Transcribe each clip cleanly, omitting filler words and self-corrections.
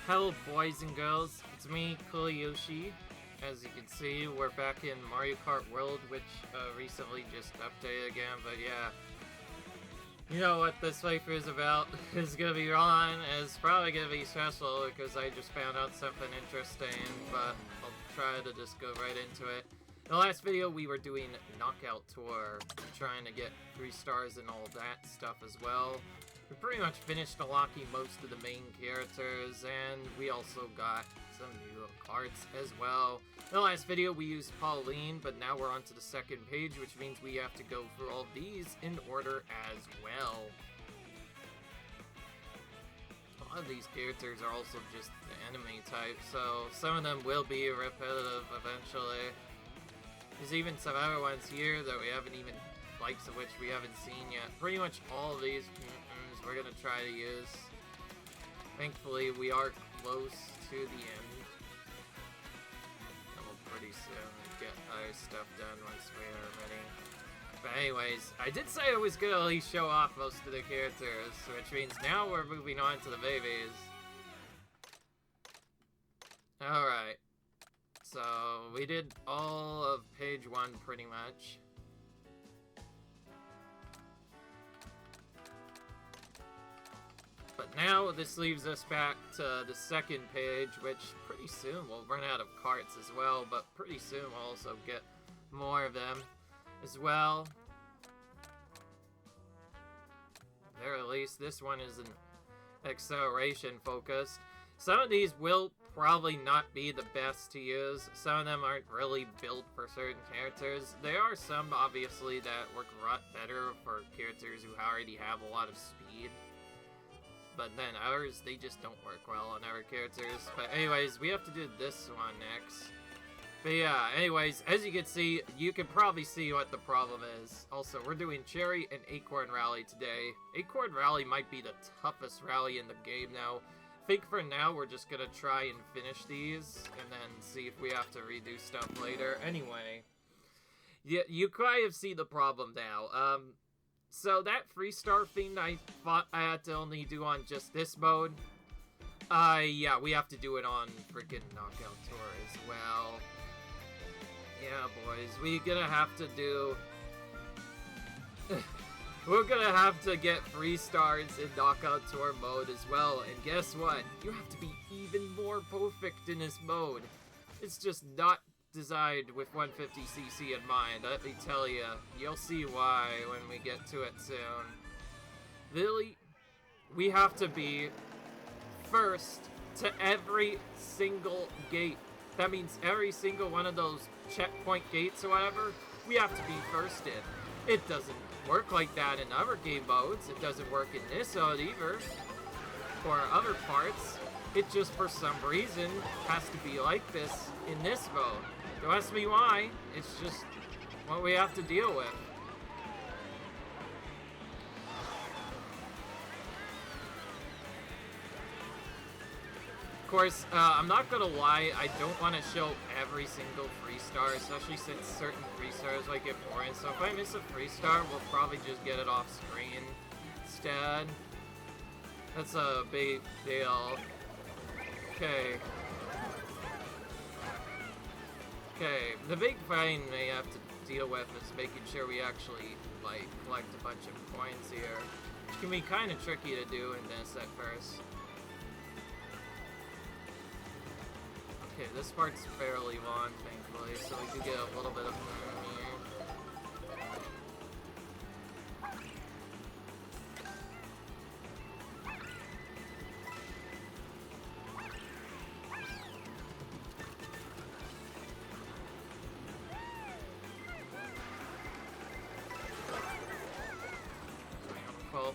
Hello boys and girls, it's me, Yoshi. As you can see, we're back in Mario Kart World, which recently just updated again, but yeah. You know what this playthrough is about. It's gonna be fun, it's probably gonna be stressful because I just found out something interesting, but I'll try to just go right into it. In the last video, we were doing Knockout Tour, trying to get 3 stars and all that stuff as well. We pretty much finished unlocking most of the main characters, and we also got some new carts as well. In the last video, we used Pauline, but now we're on to the second page, which means we have to go through all these in order as well. A lot of these characters are also just the enemy type, so some of them will be repetitive eventually. There's even some other ones here that we haven't even, likes of which we haven't seen yet. Pretty much all of these we're gonna try to use. Thankfully, we are close to the end. And we'll pretty soon get our stuff done once we are ready. But anyways, I did say I was gonna at least show off most of the characters, which means now we're moving on to the babies. Alright. So, we did all of page 1 pretty much. But now this leaves us back to the second page, which pretty soon we'll run out of carts as well, but pretty soon we'll also get more of them as well. There, at least this one is an acceleration focused. Some of these will probably not be the best to use. Some of them aren't really built for certain characters. There are some, obviously, that work a lot better for characters who already have a lot of speed. But then ours, they just don't work well on our characters. But anyways, we have to do this one next. But yeah, anyways, as you can see, you can probably see what the problem is. Also, we're doing Cherry and Acorn Rally today. Acorn Rally might be the toughest rally in the game now. I think for now, we're just gonna try and finish these, and then see if we have to redo stuff later. Anyway, yeah, you kind of see the problem now. So that 3-star thing I thought I had to only do on just this mode, yeah, we have to do it on freaking Knockout Tour as well. Yeah, boys, we're gonna have to do... we're gonna have to get 3 stars in Knockout Tour mode as well, and guess what? You have to be even more perfect in this mode. It's just not designed with 150cc in mind, let me tell you. You'll see why when we get to it soon. Really, we have to be first to every single gate. That means every single one of those checkpoint gates or whatever, we have to be first in. It doesn't work like that in other game modes. It doesn't work in this mode either, or other parts. It just, for some reason, has to be like this in this mode. Don't ask me why, it's just what we have to deal with. Of course, I'm not gonna lie, I don't want to show every single 3-star, especially since certain 3-stars like it boring. So if I miss a 3-star, we'll probably just get it off screen instead. That's a big deal. Okay. Okay, the big thing we have to deal with is making sure we actually, like, collect a bunch of coins here. Which can be kind of tricky to do in this at first. Okay, this part's fairly long, thankfully, so we can get a little bit of room here.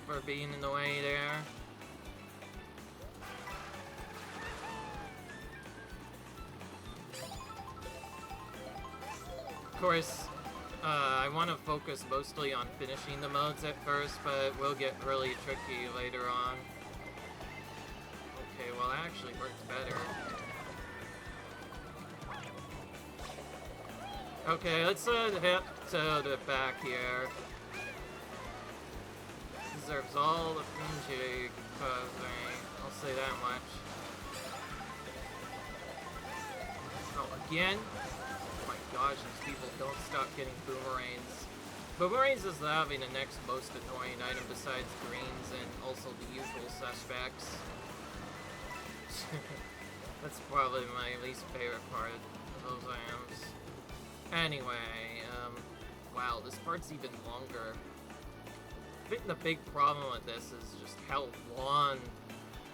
For being in the way there. Of course, I want to focus mostly on finishing the modes at first, but it will get really tricky later on. Okay, well that actually worked better. Okay, let's head to the back here. Deserves all the PG causing, I'll say that much. Oh, again? Oh my gosh, these people don't stop getting boomerangs. Boomerangs is having the next most annoying item besides greens and also the usual suspects. That's probably my least favorite part of those items. Anyway, wow, this part's even longer. I think the big problem with this is just how long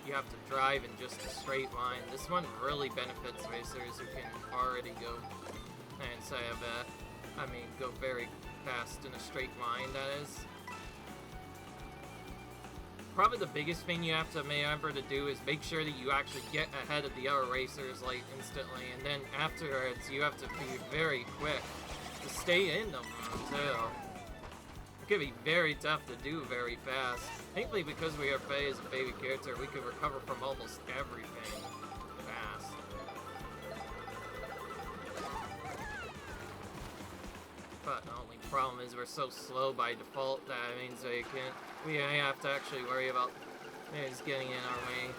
you have to drive in just a straight line. This one really benefits racers who can already go, and say a bit, I mean, go very fast in a straight line, that is. Probably the biggest thing you have to remember to do is make sure that you actually get ahead of the other racers, like, instantly, and then afterwards you have to be very quick to stay in them, too. It could be very tough to do very fast. Thankfully, because we are Faye as a baby character, we can recover from almost everything fast. But the only problem is we're so slow by default that means we have to actually worry about things getting in our way.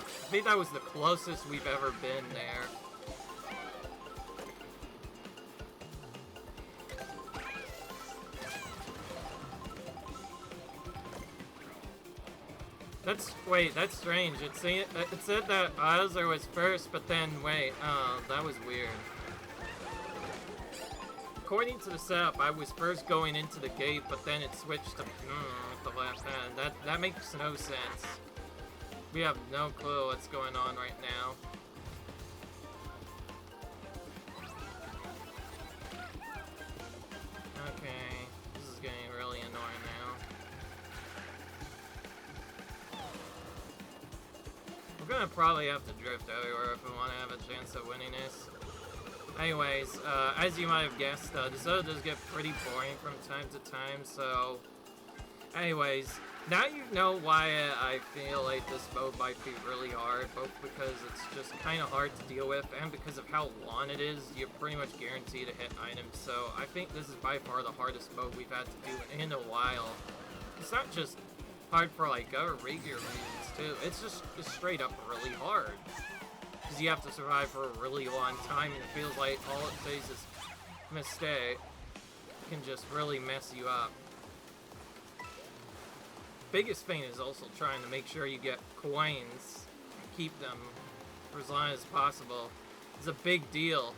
I think that was the closest we've ever been there. Wait, that's strange. It said that Bowser was first, but then, wait, that was weird. According to the setup, I was first going into the gate, but then it switched to, the left hand. That makes no sense. We have no clue what's going on right now. Okay, this is getting really annoying now. We're gonna probably have to drift everywhere if we want to have a chance of winning this. Anyways, as you might have guessed, this zone does get pretty boring from time to time, so... Anyways, now you know why I feel like this mode might be really hard, both because it's just kind of hard to deal with, and because of how long it is, you're pretty much guaranteed to hit items, so I think this is by far the hardest mode we've had to do in a while. It's not just hard for, like, other regular reasons, too. It's just straight up really hard. Because you have to survive for a really long time, and it feels like all it takes is a mistake can just really mess you up. Biggest thing is also trying to make sure you get coins, keep them for as long as possible. It's a big deal.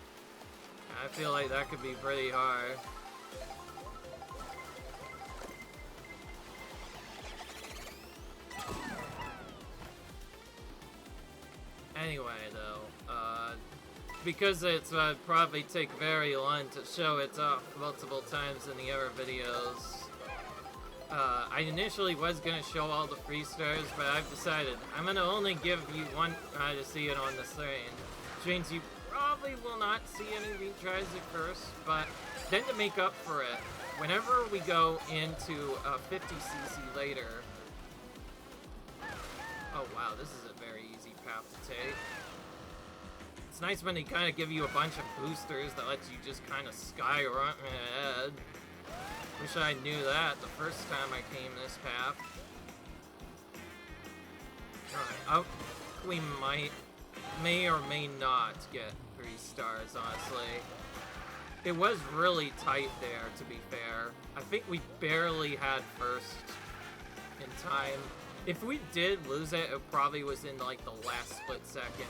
I feel like that could be pretty hard. Anyway, though, because it's probably take very long to show it off multiple times in the other videos. I initially was gonna show all the free stars, but I've decided I'm gonna only give you one try to see it on the screen. Which means you probably will not see any retries at first, but then to make up for it, whenever we go into 50cc later... Oh wow, this is a very easy path to take. It's nice when they kind of give you a bunch of boosters that lets you just kind of skyrocket ahead. Wish I knew that the first time I came this path. Alright, we may or may not get 3 stars, honestly. It was really tight there, to be fair. I think we barely had first in time. If we did lose it, it probably was in, like, the last split second.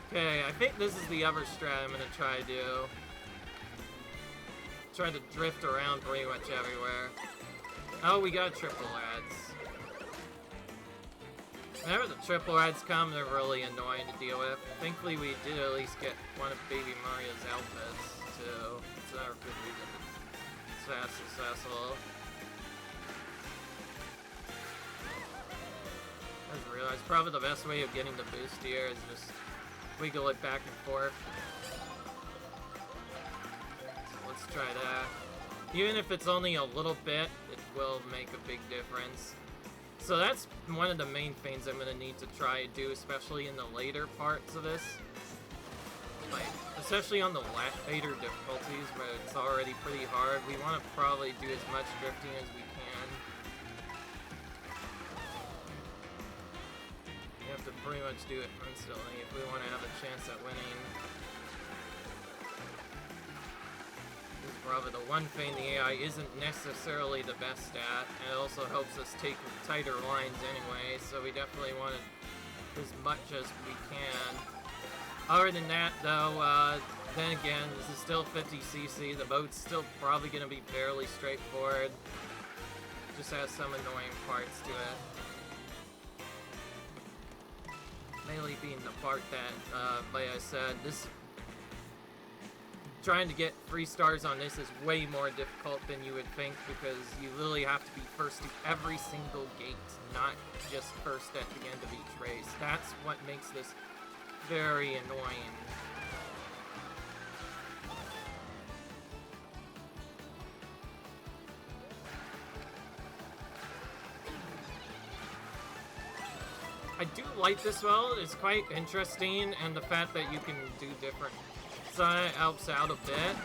Okay, I think this is the other strat I'm gonna try to do. Try to drift around pretty much everywhere. Oh, we got triple ads. Whenever the triple ads come, they're really annoying to deal with. Thankfully, we did at least get one of Baby Mario's outfits, too. It's another good reason it's fast successful. I just realized probably the best way of getting the boost here is just wiggle it back and forth. So let's try that. Even if it's only a little bit, it will make a big difference. So that's one of the main things I'm gonna need to try and do, especially in the later parts of this. Like, especially on the later difficulties where it's already pretty hard, we want to probably do as much drifting as we can. You have to pretty much do it instantly if we want to have a chance at winning. This is probably the one thing the AI isn't necessarily the best at, and it also helps us take tighter lines anyway, so we definitely want it as much as we can. Other than that, though, then again, this is still 50cc. The boat's still probably going to be fairly straightforward. Just has some annoying parts to it. Mainly being the part that, like I said, trying to get 3 stars on this is way more difficult than you would think, because you literally have to be first to every single gate, not just first at the end of each race. That's what makes this very annoying. I do like this world. It's quite interesting, and the fact that you can do different stuff helps out a bit.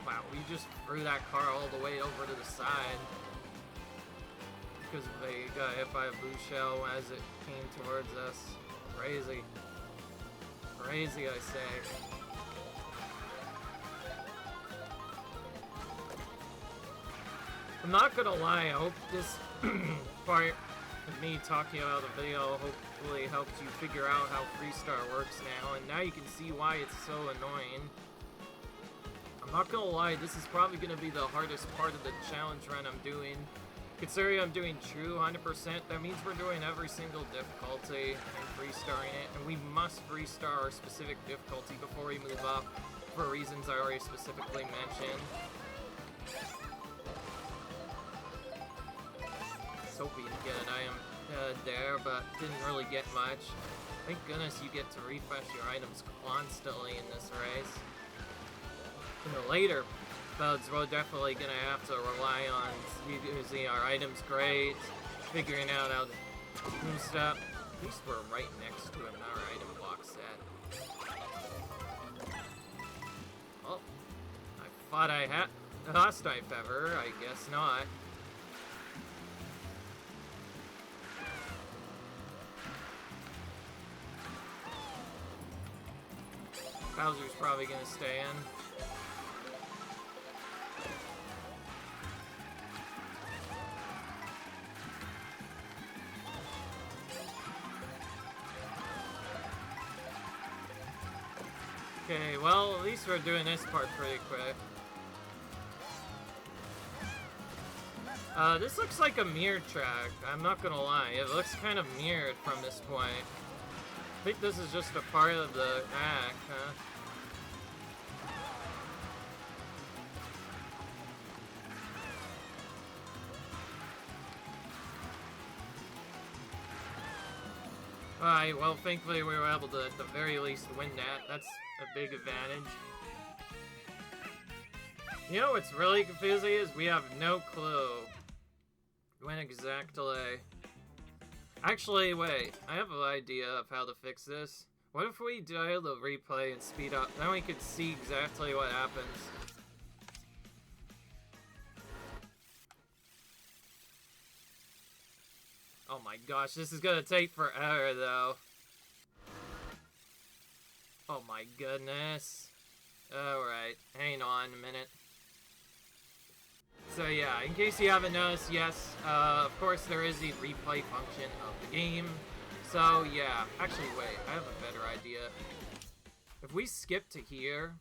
Wow, we just threw that car all the way over to the side because they got hit by a blue shell as it came towards us. Crazy. Crazy, I say. I'm not gonna lie, I hope this part of me talking about the video hopefully helps you figure out how Freestar works now, and now you can see why it's so annoying. I'm not gonna lie, this is probably gonna be the hardest part of the challenge run I'm doing. Considering I'm doing true 100%, that means we're doing every single difficulty and freestarring it, and we must freestar our specific difficulty before we move up, for reasons I already specifically mentioned. I was hoping to get an item there, but didn't really get much. Thank goodness you get to refresh your items constantly in this race. In the later modes, we're definitely going to have to rely on using our items great, figuring out how to do stuff. At least we're right next to another item block set. Oh, I thought I had last time ever, I guess not. Bowser's probably going to stay in. Okay, well, at least we're doing this part pretty quick. This looks like a mirror track, I'm not gonna lie. It looks kind of mirrored from this point. I think this is just a part of the act, huh? Alright, well, thankfully we were able to, at the very least, win that. That's a big advantage. You know what's really confusing is we have no clue when exactly... Actually, wait, I have an idea of how to fix this. What if we dial the replay and speed up? Then we could see exactly what happens. Oh my gosh, this is gonna take forever though. Oh my goodness. Alright, hang on a minute. So yeah, in case you haven't noticed, yes, of course there is the replay function of the game. So yeah, actually wait, I have a better idea. If we skip to here,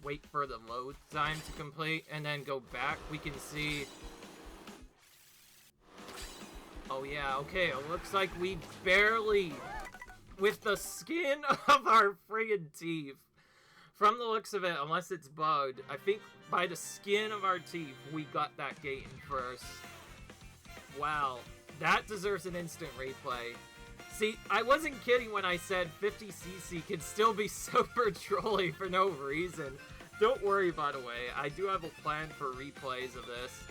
wait for the load time to complete, and then go back, we can see... Oh yeah, okay, it looks like we barely, with the skin of our friggin' teeth. From the looks of it, unless it's bugged, I think by the skin of our teeth, we got that gate in first. Wow, that deserves an instant replay. See, I wasn't kidding when I said 50cc can still be super trolly for no reason. Don't worry, by the way, I do have a plan for replays of this.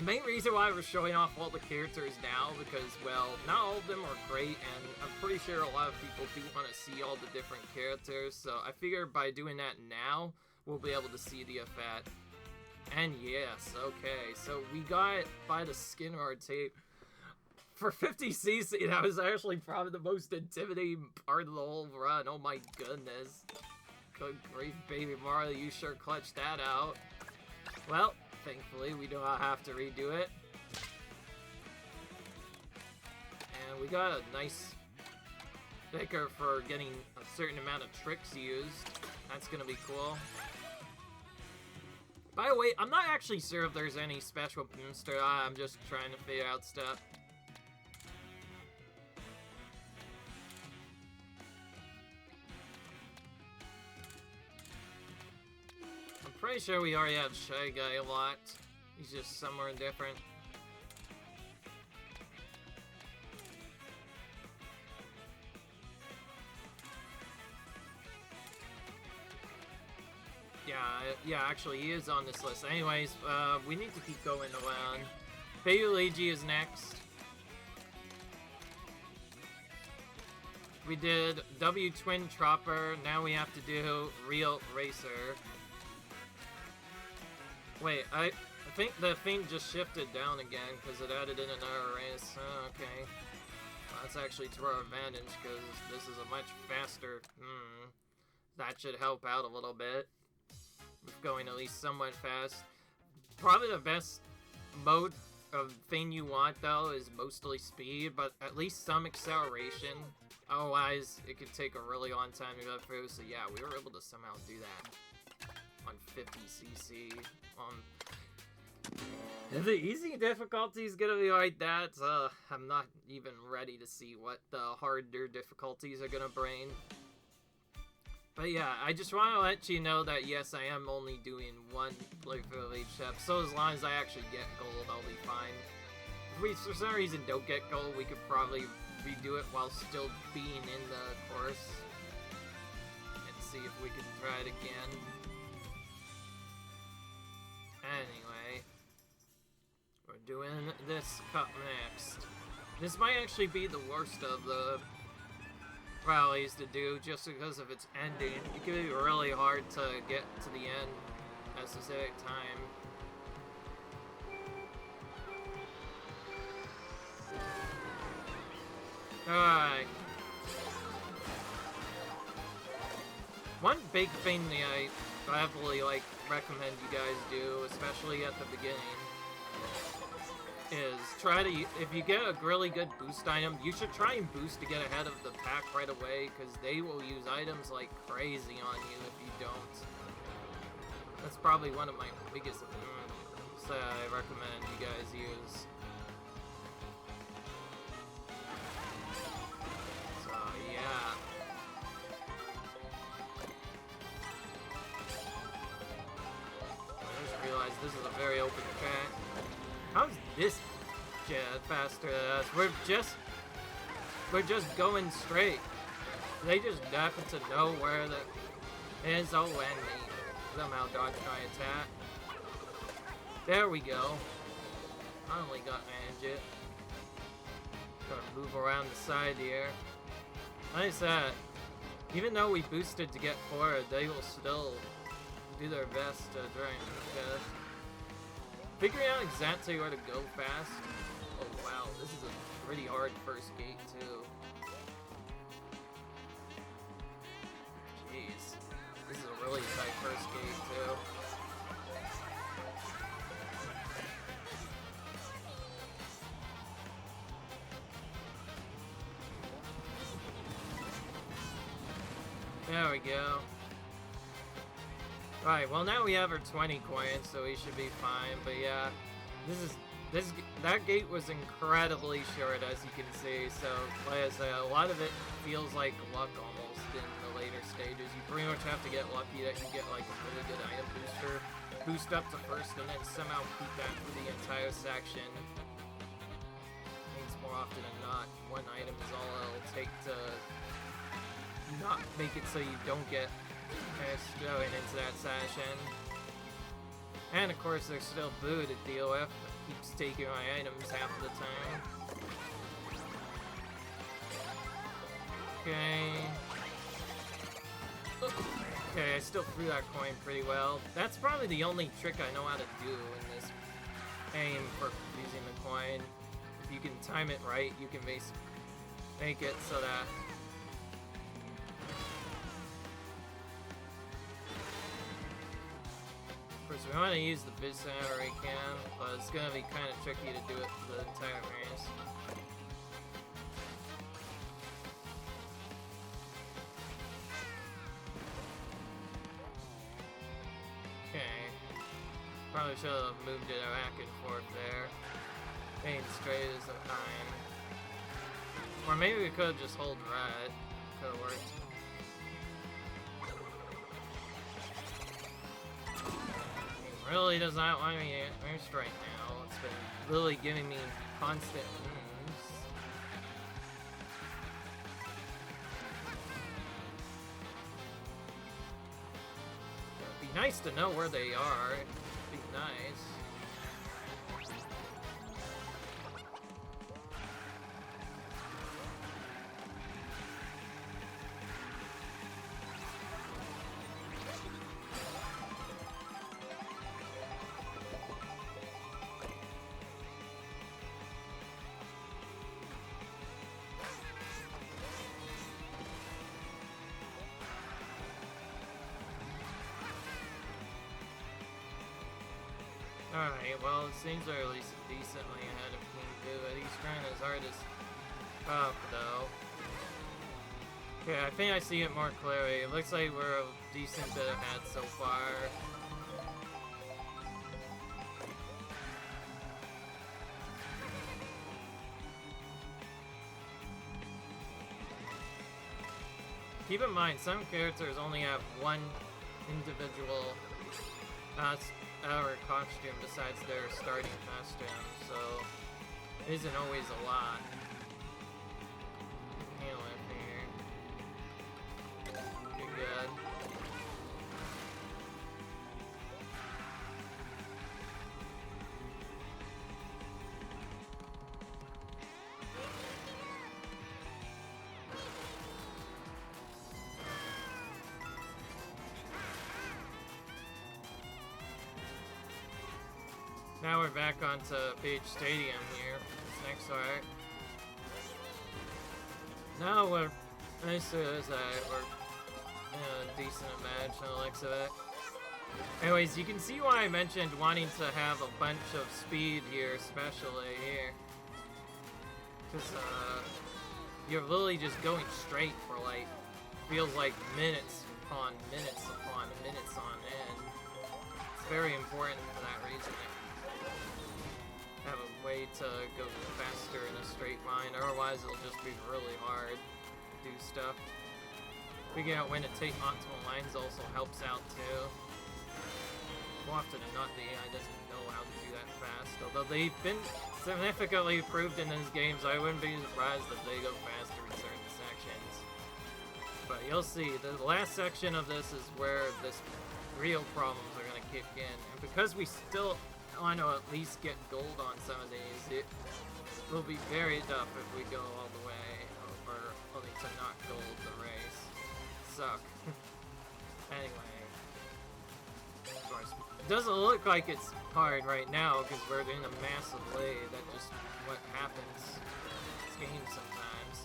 The main reason why we're showing off all the characters now, because, well, not all of them are great, and I'm pretty sure a lot of people do want to see all the different characters, so I figure by doing that now, we'll be able to see the effect. And yes, okay, so we got by the skin guard tape. For 50cc, that was actually probably the most intimidating part of the whole run. Oh my goodness. Good grief, baby Mario, you sure clutched that out. Well, thankfully, we do not have to redo it. And we got a nice sticker for getting a certain amount of tricks used. That's gonna be cool. By the way, I'm not actually sure if there's any special booster. I'm just trying to figure out stuff. I'm pretty sure we already have Shy Guy a lot. He's just somewhere different. Yeah, actually, he is on this list. Anyways, we need to keep going around. Baby Luigi is next. We did W Twin Tropper. Now we have to do Real Racer. Wait, I think the thing just shifted down again because it added in another race. Oh, okay. Well, that's actually to our advantage because this is a much faster... That should help out a little bit. Going at least somewhat fast. Probably the best mode of thing you want though is mostly speed, but at least some acceleration. Otherwise, it could take a really long time to go through. So yeah, we were able to somehow do that on 50cc. If the easy difficulty is gonna be like that, I'm not even ready to see what the harder difficulties are gonna bring. But yeah, I just want to let you know that yes, I am only doing one playthrough of each step, so as long as I actually get gold, I'll be fine. If we for some reason don't get gold, we could probably redo it while still being in the course. And see if we can try it again. Anyway, we're doing this cup next. This might actually be the worst of the rallies to do just because of its ending. It can be really hard to get to the end at a specific time. Alright. One big thing that I heavily recommend you guys do, especially at the beginning, is try to, if you get a really good boost item, you should try and boost to get ahead of the pack right away, because they will use items like crazy on you if you don't. That's probably one of my biggest things that I recommend you guys use. So, yeah. I just realized this is a very open track. How's this jet faster than us? We're just going straight. They just happen to know where the is. Oh, and they somehow dodge my attack. There we go. Finally got manage it. Gotta move around the side here. Like I said, even though we boosted to get forward, they will still do their best to try and catch us. Figuring out exactly where to go fast. Oh wow, this is a pretty hard first gate too. Jeez. This is a really tight first gate too. There we go. Right, well now we have our 20 coins, so we should be fine, but yeah, that gate was incredibly short, as you can see, so like I said, a lot of it feels like luck almost in the later stages. You pretty much have to get lucky that you get like a really good item booster, boost up to first, and then somehow keep that for the entire section. Means more often than not, one item is all it'll take to not make it so you don't get going into that session. And of course there's still Boo to deal with, that keeps taking my items half the time. Okay. Okay, I still threw that coin pretty well. That's probably the only trick I know how to do in this game for using the coin. If you can time it right, you can make it so that... Of course, we want to use the boost whenever we can, but it's going to be kind of tricky to do it for the entire race. Probably should have moved it back and forth there. Staying straight is fine. Or maybe we could have just hold right. Could have worked. He really does not want me to move straight now. It's been really giving me constant moves. It'd be nice to know where they are. Nice. Alright, well, it seems we're at least decently ahead of King Boo, but he's trying his hardest up, though. Okay, I think I see it more clearly. It looks like we're a decent bit ahead so far. Keep in mind, some characters only have one individual our costume besides their starting costume, so it isn't always a lot. Heal it here. You're good. Now we're back onto Page Stadium here. This next arc. Now we're nice as we're in a decent match on the looks of it. Anyways, you can see why I mentioned wanting to have a bunch of speed here, especially here. Because you're literally just going straight for like, feels like minutes upon minutes upon minutes on end. It's very important for that reason. Have a way to go faster in a straight line, otherwise it'll just be really hard to do stuff. Figuring out when to take optimal lines also helps out too. More often than not, the AI doesn't know how to do that fast, although they've been significantly improved in these games. I wouldn't be surprised if they go faster in certain sections. But you'll see, the last section of this is where this real problems are going to kick in, and because we still want to at least get gold on some of these, it will be very tough if we go all the way over only to not gold the race. Suck. Anyway, of course, it doesn't look like it's hard right now because we're in a massive lead. That's just what happens in this game sometimes.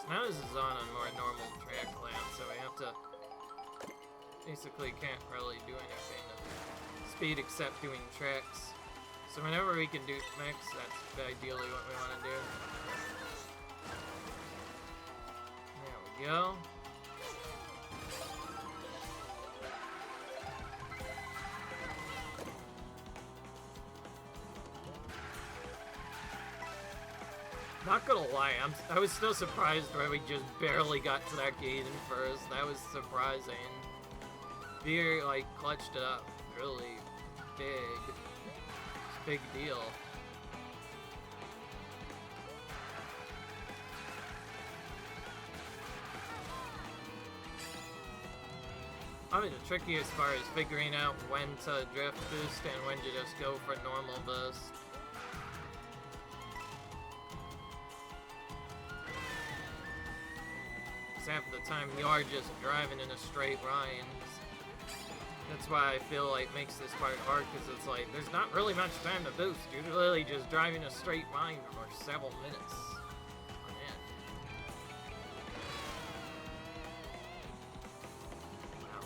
Now this is on a more normal track lap, so we have to basically can't really do anything to speed except doing tricks. So whenever we can do mix, that's ideally what we want to do. There we go. Not gonna lie, I was still surprised when we just barely got to that gate in first. That was surprising. Veer, like, clutched it up really big. It's a big deal. Probably the trickiest part is figuring out when to drift boost and when to just go for normal boost. Because half the time you are just driving in a straight line. That's why I feel like makes this part hard, because it's like, there's not really much time to boost. You're literally just driving a straight line for several minutes on end. Wow.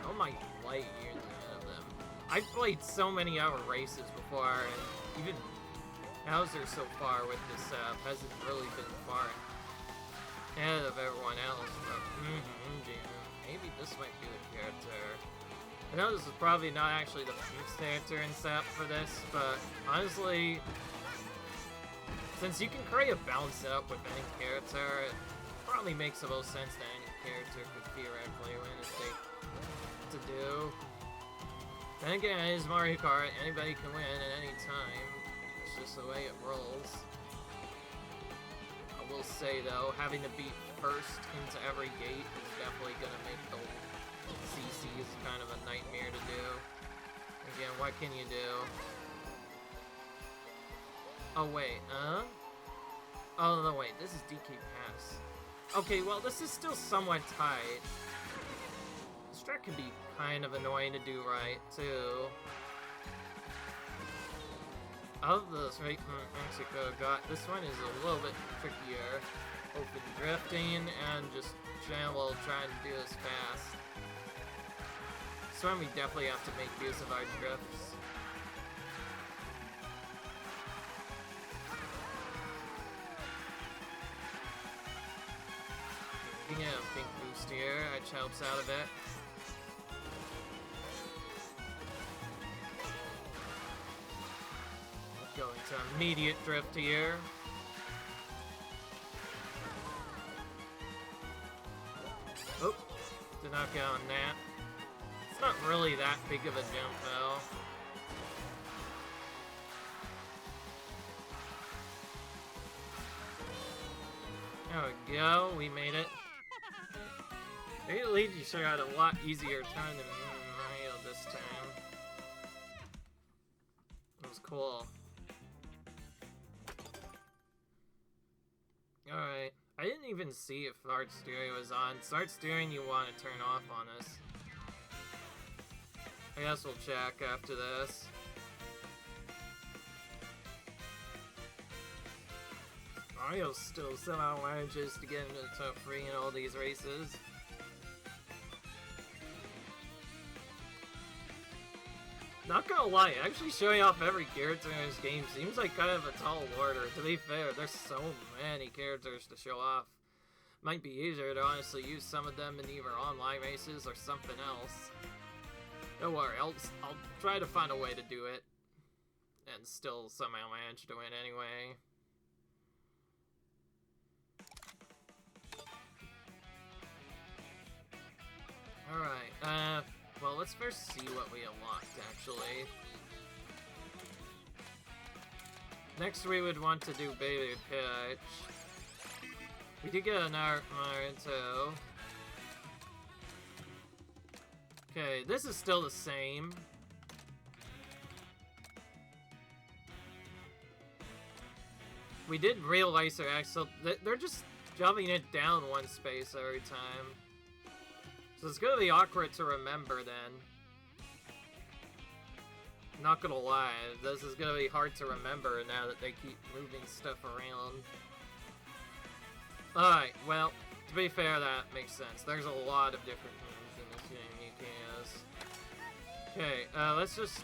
How am I light years ahead of them? I've played so many hour races before, and even Hauser so far with this hasn't really been far ahead of everyone else, but maybe this might be the character. I know this is probably not actually the best character in SAP for this, but honestly, since you can create a balance setup with any character, it probably makes the most sense that any character could theoretically win if they to do. Then again, it is Mario Kart, anybody can win at any time. It's just the way it rolls. I will say though, having to beat first into every gate is definitely gonna make the CC is kind of a nightmare to do. Again, what can you do? Oh wait, oh no wait, this is DK Pass. Okay, well this is still somewhat tight. This track can be kind of annoying to do right, too. Of the straight from Mexico this one is a little bit trickier. Both with drifting and just general trying to do this fast. This one we definitely have to make use of our drifts. You can get a pink boost here, which helps out a bit. Going to immediate drift here. Oh, did not get on that. It's not really that big of a jump though. There we go, we made it. Maybe Luigi sure had a lot easier time than Mario this time. It was cool. Alright, I didn't even see if Start Steering was on. Start Steering you want to turn off on us. I guess we'll check after this. Mario still somehow manages to get into the top 3 in all these races. Not gonna lie, actually showing off every character in this game seems like kind of a tall order. To be fair, there's so many characters to show off. Might be easier to honestly use some of them in either online races or something else. Don't worry, I'll try to find a way to do it. And still somehow manage to win anyway. Alright, well, let's first see what we unlocked, actually. Next, we would want to do Baby Pitch. We did get an Naruto. Okay, this is still the same. We did Real Racer Axel. They're just shoving it down one space every time. So it's gonna be awkward to remember then. Not gonna lie, this is gonna be hard to remember now that they keep moving stuff around. Alright, well, to be fair, that makes sense. There's a lot of different moves in this game you can use. Okay, let's just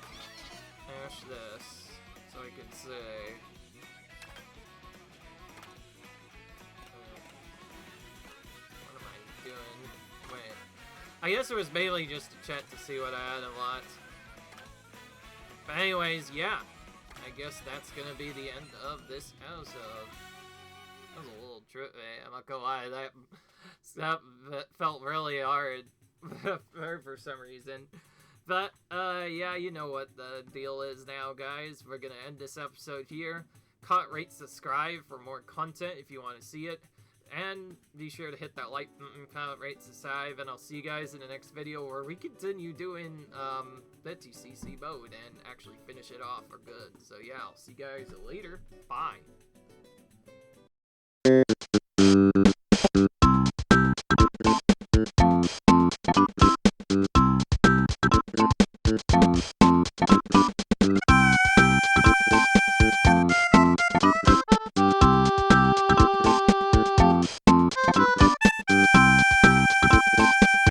hash this so I can say. What am I doing? Wait. I guess it was mainly just to check to see what I had unlocked. But anyways, yeah. I guess that's gonna be the end of this episode. That was a little trippy, I'm not gonna lie. That felt really hard for some reason. But, yeah, you know what the deal is now, guys. We're gonna end this episode here. Rate, subscribe for more content if you want to see it. And be sure to hit that like button, comment, rate, subscribe, and I'll see you guys in the next video where we continue doing the TCC mode and actually finish it off for good. So yeah, I'll see you guys later. Bye.